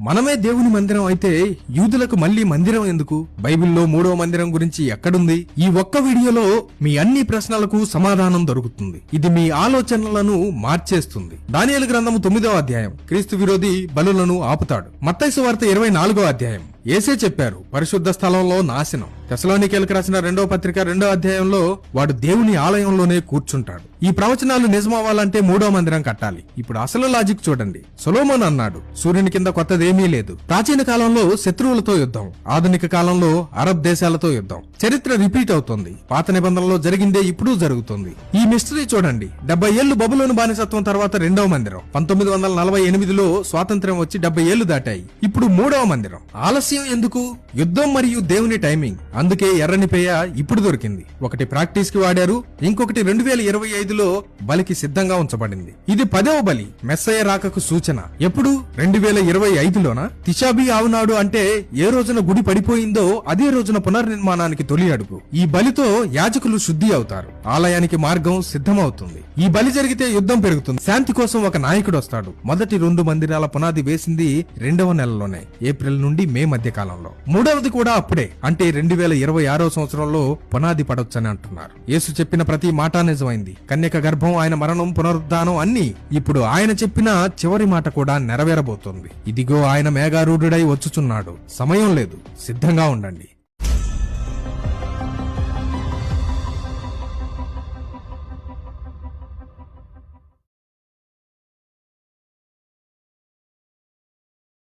మనమే దేవుని మందిరం అయితే యూదులకు మళ్ళీ మందిరం ఎందుకు? బైబిల్లో మూడో మందిరం గురించి ఎక్కడుంది? ఈ ఒక్క వీడియోలో మీ అన్ని ప్రశ్నలకు సమాధానం దొరుకుతుంది. ఇది మీ ఆలోచనలను మార్చేస్తుంది. దానియేలు గ్రంథము 9వ అధ్యాయం, క్రీస్తు విరోధి బలులను ఆపుతాడు. మత్తయి సువార్త 24వ అధ్యాయం, యేసే చెప్పారు పరిశుద్ధ స్థలంలో నాశనం. తెస్సలోనికీయులకు రాసిన 2వ పత్రిక 2వ అధ్యాయంలో వాడు దేవుని ఆలయంలోనే కూర్చుంటాడు. ఈ ప్రవచనాలు నిజమవ్వాలంటే మూడో మందిరం కట్టాలి. ఇప్పుడు అసలు లాజిక్ చూడండి. సొలొమోను అన్నాడు, సూర్యుని కింద కొత్తదేమీ లేదు. ప్రాచీన కాలంలో శత్రువులతో యుద్ధం, ఆధునిక కాలంలో అరబ్ దేశాలతో యుద్ధం. చరిత్ర రిపీట్ అవుతుంది. పాత నిబంధనలో జరిగిందే ఇప్పుడు జరుగుతుంది. ఈ మిస్టరీ చూడండి. 70 ఏళ్లు బబులోను బానిసత్వం తర్వాత రెండవ మందిరం. 1948లో స్వాతంత్ర్యం వచ్చి 70 ఏళ్లు దాటాయి. ఇప్పుడు మూడవ మందిరం. ఆలస్యం ఎందుకు? యుద్ధం మరియు దేవుని టైమింగ్. అందుకే ఎర్రని పేయ ఇప్పుడు దొరికింది. ఒకటి ప్రాక్టీస్ కి వాడారు, ఇంకొకటి 2025లో బలికి సిద్ధంగా ఉంచబడింది. ఇది 10వ బలి, మెస్సయ్య రాకకు సూచన. ఎప్పుడు? 2025లోనా? తిషాబీ ఆవునాడు అంటే ఏ రోజున గుడి పడిపోయిందో అదే రోజున పునర్నిర్మాణానికి తొలి అడుగు. ఈ బలితో యాజకులు శుద్ధి అవుతారు, ఆలయానికి మార్గం సిద్ధమవుతుంది. ఈ బలి జరిగితే యుద్ధం పెరుగుతుంది. శాంతి కోసం ఒక నాయకుడు వస్తాడు. మొదటి 2 మందిరాల పునాది వేసింది 2వ నెలలోనే, ఏప్రిల్ నుండి మే మధ్య కాలంలో. మూడవది కూడా అప్పుడే, అంటే 2026వ సంవత్సరంలో పునాది పడొచ్చని అంటున్నారు. యేసు చెప్పిన ప్రతి మాట నిజమైంది. కన్యక గర్భం, ఆయన మరణం, పునరుద్ధానం అన్ని. ఇప్పుడు ఆయన చెప్పిన చివరి మాట కూడా నెరవేరబోతోంది. ఇదిగో ఆయన మేఘారూఢుడై వచ్చుచున్నాడు. సమయం లేదు, సిద్ధంగా ఉండండి.